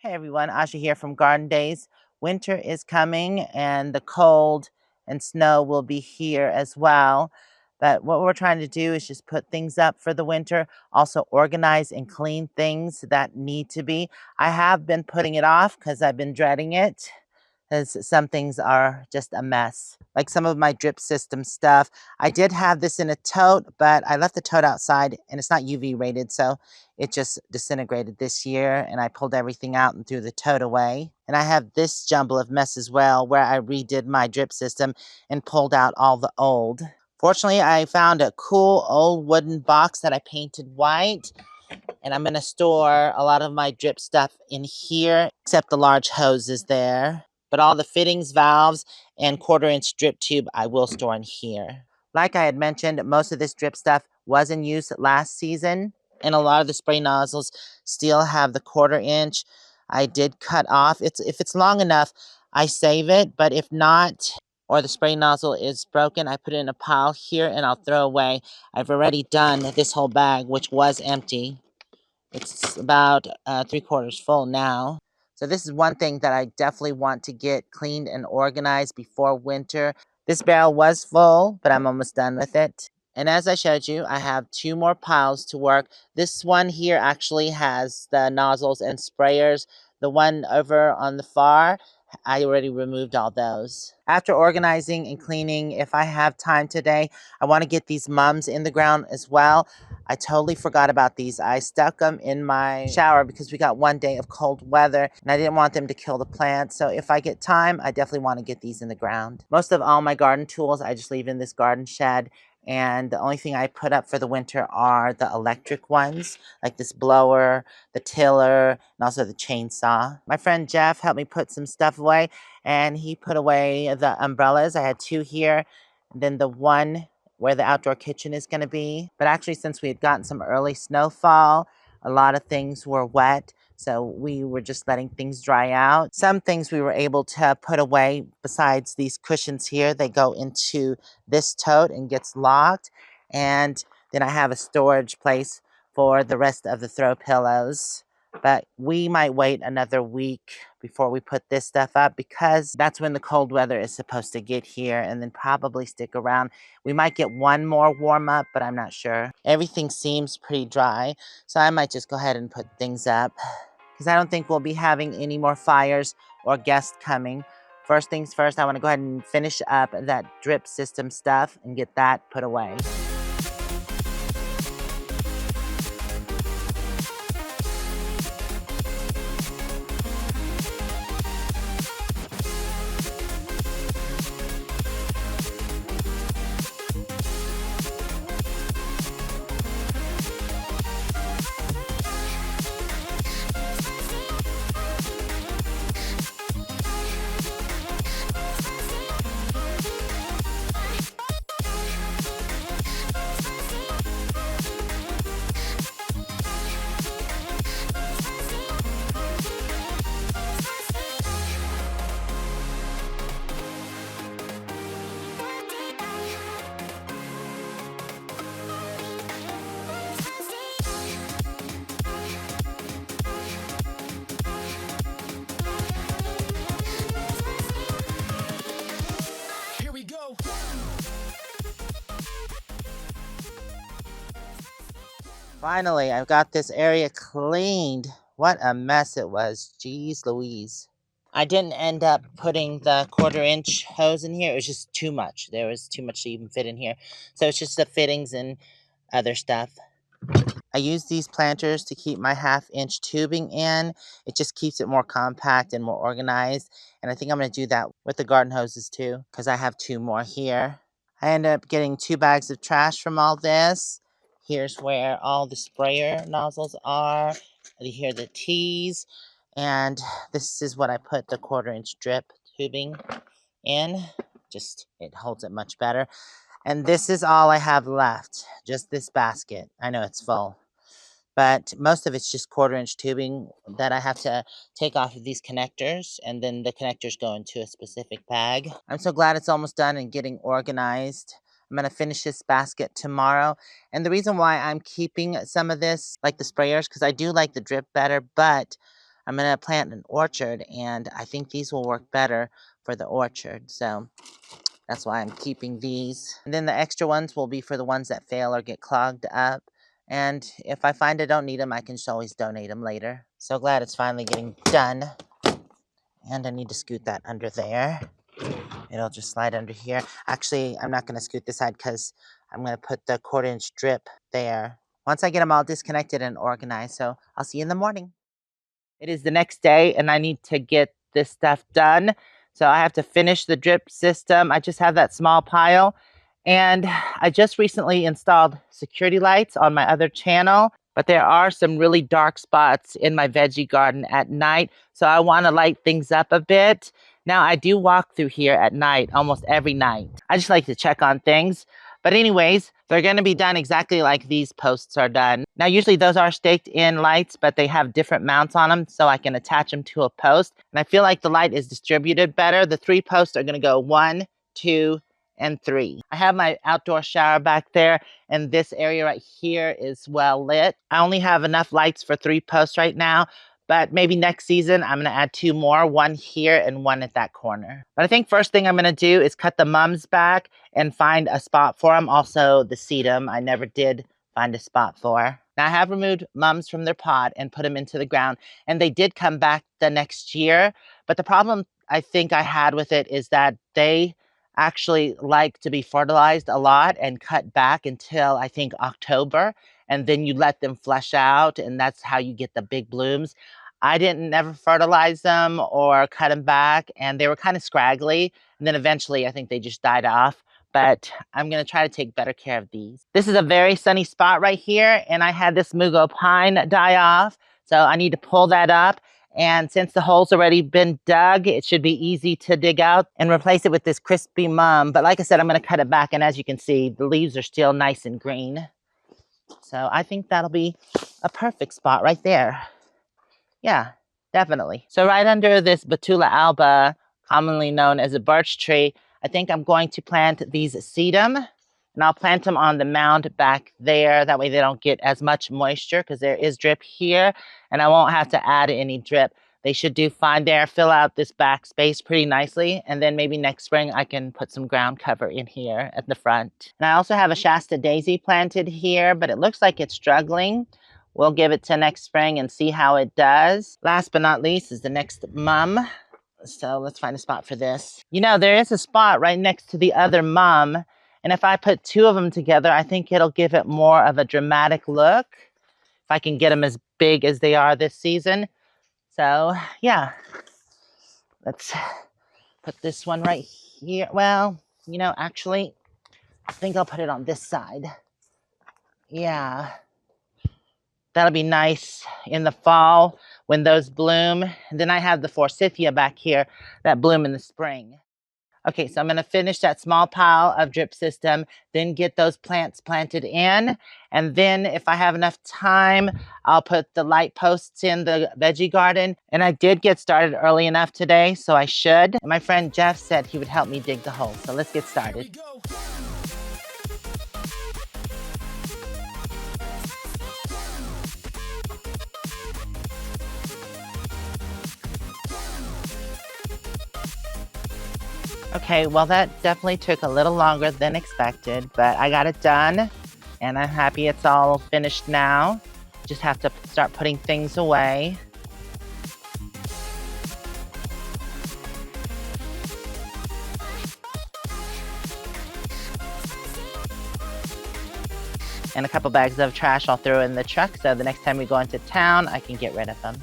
Hey everyone, Asha here from Garden Days. Winter is coming and the cold and snow will be here as well. But what we're trying to do is just put things up for the winter, also organize and clean things that need to be. I have been putting it off because I've been dreading it, as some things are just a mess. Like some of my drip system stuff. I did have this in a tote, but I left the tote outside and it's not UV rated, so it just disintegrated this year and I pulled everything out and threw the tote away. And I have this jumble of mess as well where I redid my drip system and pulled out all the old. Fortunately, I found a cool old wooden box that I painted white, and I'm going to store a lot of my drip stuff in here, except the large hoses there. But all the fittings, valves, and 1/4-inch drip tube I will store in here. Like I had mentioned, most of this drip stuff was in use last season, and a lot of the spray nozzles still have the 1/4-inch. I did cut off. If it's long enough, I save it, but if not, or the spray nozzle is broken, I put it in a pile here and I'll throw away. I've already done this whole bag, which was empty. It's about 3/4 full now. So this is one thing that I definitely want to get cleaned and organized before winter. This barrel was full, but I'm almost done with it. And as I showed you, I have 2 more piles to work. This one here actually has the nozzles and sprayers. The one over on the far, I already removed all those. After organizing and cleaning, if I have time today, I want to get these mums in the ground as well. I totally forgot about these. I stuck them in my shower because we got one day of cold weather and I didn't want them to kill the plants. So if I get time, I definitely want to get these in the ground. Most of all my garden tools, I just leave in this garden shed. And the only thing I put up for the winter are the electric ones, like this blower, the tiller, and also the chainsaw. My friend Jeff helped me put some stuff away, and he put away the umbrellas. I had 2 here, and then the one where the outdoor kitchen is going to be. But actually, since we had gotten some early snowfall, a lot of things were wet. So we were just letting things dry out. Some things we were able to put away besides these cushions here. They go into this tote and gets locked. And then I have a storage place for the rest of the throw pillows. But we might wait another week before we put this stuff up because that's when the cold weather is supposed to get here, and then probably stick around. We might get one more warm up, but I'm not sure. Everything seems pretty dry, so I might just go ahead and put things up because I don't think we'll be having any more fires or guests coming. First things first, I want to go ahead and finish up that drip system stuff and get that put away. Finally, I've got this area cleaned. What a mess it was. Jeez Louise. I didn't end up putting the 1/4-inch hose in here. It was just too much. There was too much to even fit in here. So it's just the fittings and other stuff. I use these planters to keep my 1/2-inch tubing in. It just keeps it more compact and more organized. And I think I'm going to do that with the garden hoses too, because I have 2 more here. I ended up getting 2 bags of trash from all this. Here's where all the sprayer nozzles are. Here are the T's. And this is what I put the 1/4-inch drip tubing in. Just, it holds it much better. And this is all I have left. Just this basket. I know it's full. But most of it's just 1/4-inch tubing that I have to take off of these connectors, and then the connectors go into a specific bag. I'm so glad it's almost done and getting organized. I'm going to finish this basket tomorrow. And the reason why I'm keeping some of this, like the sprayers, because I do like the drip better, but I'm going to plant an orchard, and I think these will work better for the orchard. So that's why I'm keeping these. And then the extra ones will be for the ones that fail or get clogged up. And if I find I don't need them, I can just always donate them later. So glad it's finally getting done. And I need to scoot that under there. It'll just slide under here. Actually, I'm not going to scoot this side because I'm going to put the 1/4-inch drip there. Once I get them all disconnected and organized. So I'll see you in the morning. It is the next day and I need to get this stuff done. So I have to finish the drip system. I just have that small pile. And I just recently installed security lights on my other channel, but there are some really dark spots in my veggie garden at night. So I want to light things up a bit. Now I do walk through here at night, almost every night. I just like to check on things. But anyways, they're going to be done exactly like these posts are done. Now, usually those are staked in lights, but they have different mounts on them, so I can attach them to a post. And I feel like the light is distributed better. The 3 posts are going to go 1, 2, and 3. I have my outdoor shower back there, and this area right here is well lit. I only have enough lights for 3 posts right now, but maybe next season I'm going to add 2 more, 1 here and 1 at that corner. But I think first thing I'm going to do is cut the mums back and find a spot for them. Also the sedum, I never did find a spot for. Now I have removed mums from their pot and put them into the ground, and they did come back the next year. But the problem I think I had with it is that they actually like to be fertilized a lot and cut back until I think October, and then you let them flesh out, and that's how you get the big blooms. I didn't never fertilize them or cut them back, and they were kind of scraggly, and then eventually I think they just died off. But I'm going to try to take better care of these. This is a very sunny spot right here, and I had this mugo pine die off, so I need to pull that up. And since the hole's already been dug, it should be easy to dig out and replace it with this crispy mum. But like I said, I'm going to cut it back, and as you can see, the leaves are still nice and green. So I think that'll be a perfect spot right there. Yeah, definitely. So right under this Betula alba, commonly known as a birch tree, I think I'm going to plant these sedum, and I'll plant them on the mound back there. That way they don't get as much moisture because there is drip here, and I won't have to add any drip. They should do fine there, fill out this back space pretty nicely, and then maybe next spring I can put some ground cover in here at the front. And I also have a Shasta daisy planted here, but it looks like it's struggling. We'll give it to next spring and see how it does. Last but not least is the next mum. So let's find a spot for this. You know, there is a spot right next to the other mum, and if I put 2 of them together, I think it'll give it more of a dramatic look, if I can get them as big as they are this season. So yeah, let's put this one right here. Well, you know, actually, I think I'll put it on this side. Yeah, that'll be nice in the fall when those bloom. And then I have the forsythia back here that bloom in the spring. Okay, so I'm going to finish that small pile of drip system, then get those plants planted in. And then if I have enough time, I'll put the light posts in the veggie garden. And I did get started early enough today, so I should. And my friend Jeff said he would help me dig the hole. So let's get started. Okay, well that definitely took a little longer than expected, but I got it done and I'm happy it's all finished now. Just have to start putting things away. And a couple bags of trash I'll throw in the truck so the next time we go into town, I can get rid of them.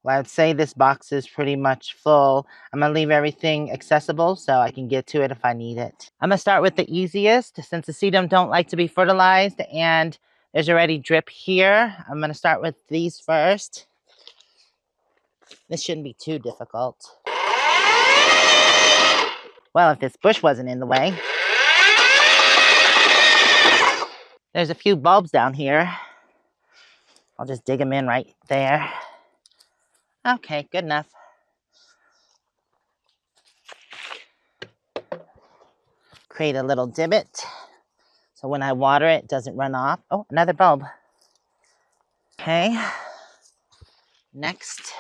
Well, I'd say this box is pretty much full. I'm going to leave everything accessible so I can get to it if I need it. I'm going to start with the easiest since the sedum don't like to be fertilized and there's already drip here. I'm going to start with these first. This shouldn't be too difficult. Well, if this bush wasn't in the way. There's a few bulbs down here. I'll just dig them in right there. Okay, good enough. Create a little divot So when I water it, it doesn't run off. Oh, another bulb. Okay, next.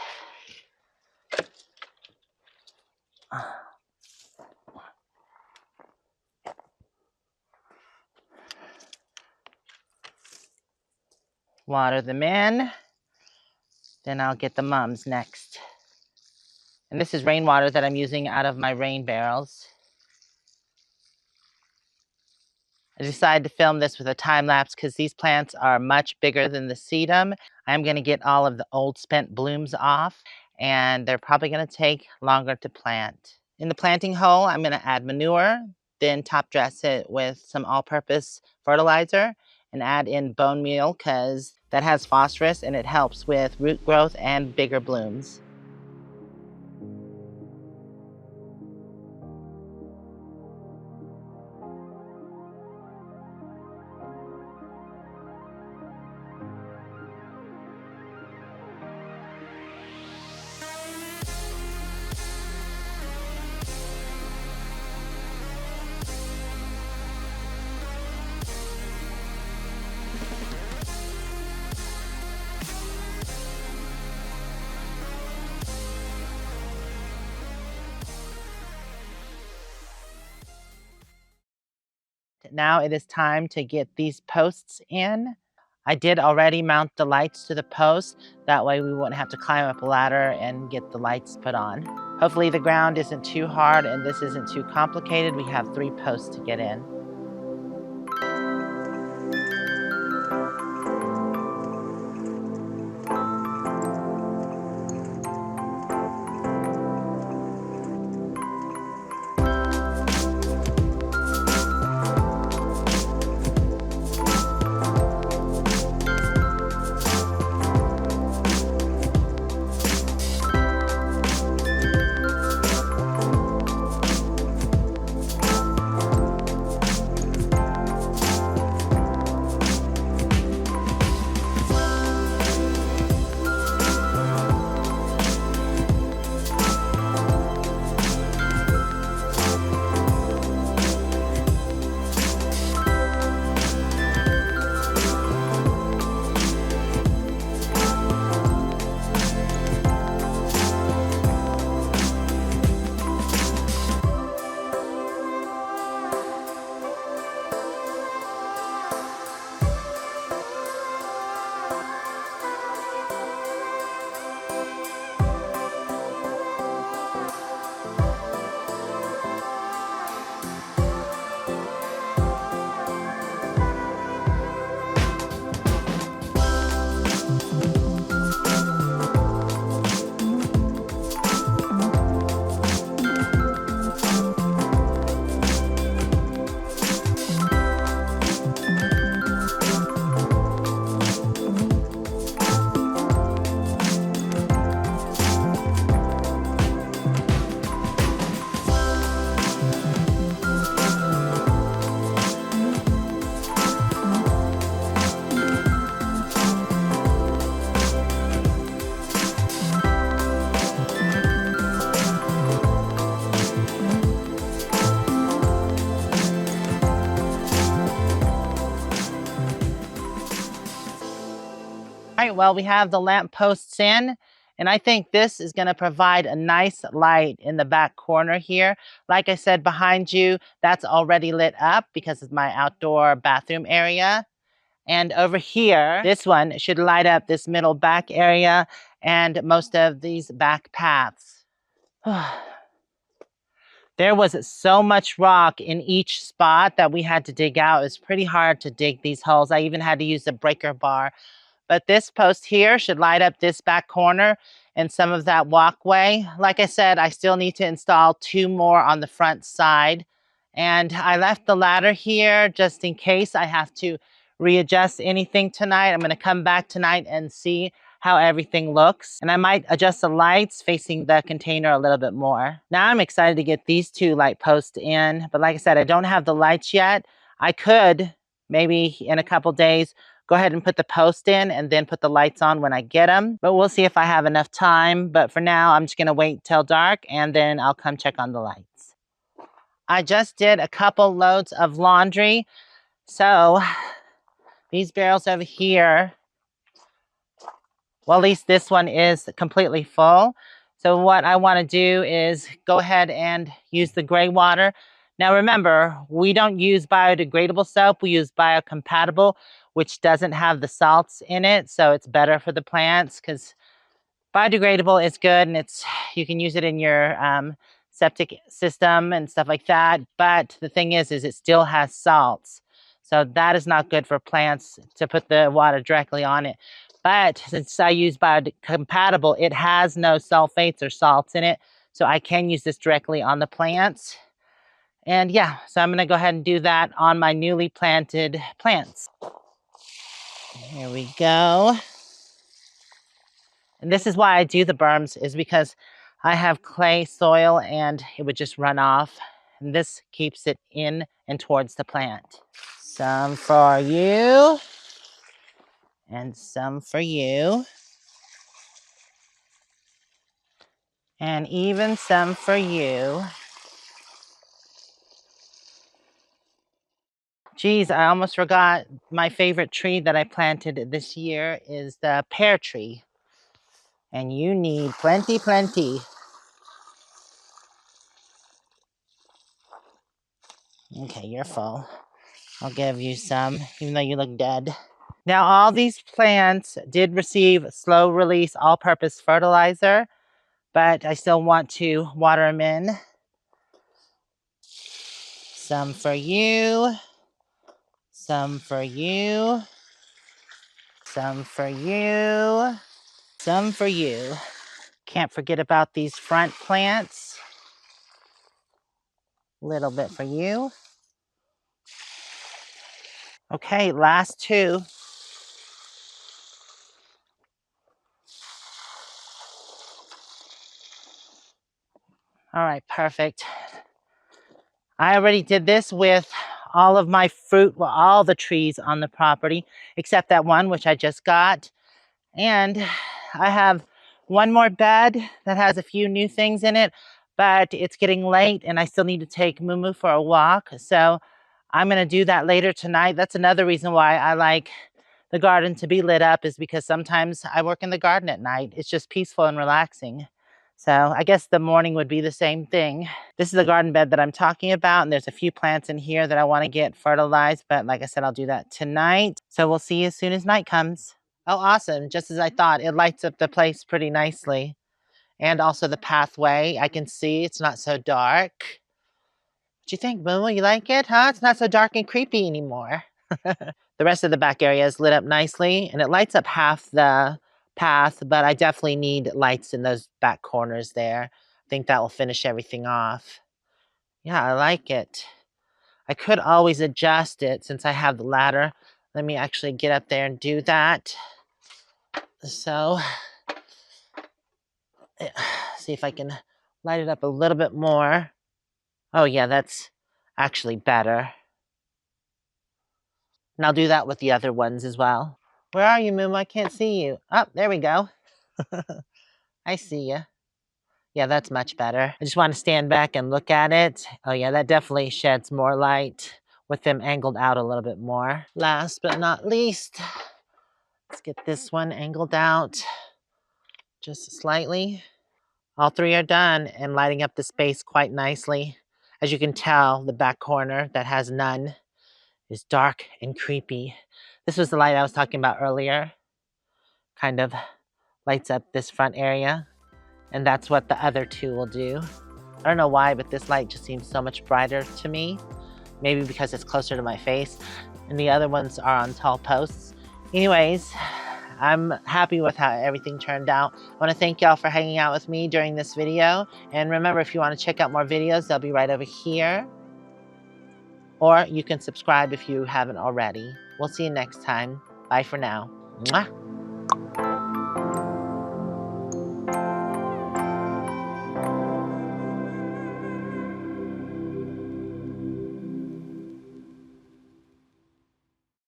Water them in. Then I'll get the mums next. And this is rainwater that I'm using out of my rain barrels. I decided to film this with a time lapse because these plants are much bigger than the sedum. I'm going to get all of the old spent blooms off, and they're probably going to take longer to plant. In the planting hole, I'm going to add manure, then top dress it with some all-purpose fertilizer, and add in bone meal because that has phosphorus and it helps with root growth and bigger blooms. Now it is time to get these posts in. I did already mount the lights to the posts. That way we wouldn't have to climb up a ladder and get the lights put on. Hopefully the ground isn't too hard and this isn't too complicated. We have 3 posts to get in. All right, well, we have the lamp posts in, and I think this is going to provide a nice light in the back corner here. Like I said, behind you, that's already lit up because it's my outdoor bathroom area. And over here, this one should light up this middle back area and most of these back paths. There was so much rock in each spot that we had to dig out. It was pretty hard to dig these holes. I even had to use a breaker bar. But this post here should light up this back corner and some of that walkway. Like I said, I still need to install 2 more on the front side. And I left the ladder here just in case I have to readjust anything tonight. I'm going to come back tonight and see how everything looks. And I might adjust the lights facing the container a little bit more. Now I'm excited to get these 2 light posts in. But like I said, I don't have the lights yet. I could, maybe in a couple days, go ahead and put the post in and then put the lights on when I get them. But we'll see if I have enough time. But for now, I'm just going to wait till dark and then I'll come check on the lights. I just did a couple loads of laundry. So these barrels over here, well, at least this one is completely full. So what I want to do is go ahead and use the gray water. Now remember, we don't use biodegradable soap. We use biocompatible, which doesn't have the salts in it. So it's better for the plants because biodegradable is good and you can use it in your septic system and stuff like that. But the thing is it still has salts. So that is not good for plants to put the water directly on it. But since I use biocompatible, it has no sulfates or salts in it. So I can use this directly on the plants. And yeah, so I'm going to go ahead and do that on my newly planted plants. Here we go. And this is why I do the berms, is because I have clay soil and it would just run off. And this keeps it in and towards the plant. Some for you. And some for you. And even some for you. Geez, I almost forgot my favorite tree that I planted this year is the pear tree. And you need plenty, plenty. Okay, you're full. I'll give you some, even though you look dead. Now, all these plants did receive slow release all-purpose fertilizer, but I still want to water them in. Some for you. Some for you. Some for you. Some for you. Can't forget about these front plants. Little bit for you. Okay, last two. All right, perfect. I already did this with all of my fruit, well, all the trees on the property, except that one, which I just got. And I have one more bed that has a few new things in it, but it's getting late and I still need to take Moo for a walk. So I'm going to do that later tonight. That's another reason why I like the garden to be lit up, is because sometimes I work in the garden at night. It's just peaceful and relaxing. So I guess the morning would be the same thing. This is the garden bed that I'm talking about, and there's a few plants in here that I want to get fertilized, but like I said, I'll do that tonight. So we'll see you as soon as night comes. Oh, awesome. Just as I thought, it lights up the place pretty nicely. And also the pathway, I can see it's not so dark. What you think, Moo? You like it, huh? It's not so dark and creepy anymore. The rest of the back area is lit up nicely, and it lights up half the path, but I definitely need lights in those back corners there. I think that will finish everything off. Yeah, I like it. I could always adjust it since I have the ladder. Let me actually get up there and do that. So, see if I can light it up a little bit more. Oh yeah, that's actually better. And I'll do that with the other ones as well. Where are you, Moo? I can't see you. Oh, there we go. I see you. Yeah, that's much better. I just want to stand back and look at it. Oh yeah, that definitely sheds more light with them angled out a little bit more. Last but not least, let's get this one angled out just slightly. All three are done and lighting up the space quite nicely. As you can tell, the back corner that has none is dark and creepy. This was the light I was talking about earlier. Kind of lights up this front area. And that's what the other two will do. I don't know why, but this light just seems so much brighter to me. Maybe because it's closer to my face. And the other ones are on tall posts. Anyways, I'm happy with how everything turned out. I want to thank y'all for hanging out with me during this video. And remember, if you want to check out more videos, they'll be right over here. Or you can subscribe if you haven't already. We'll see you next time. Bye for now. Mwah.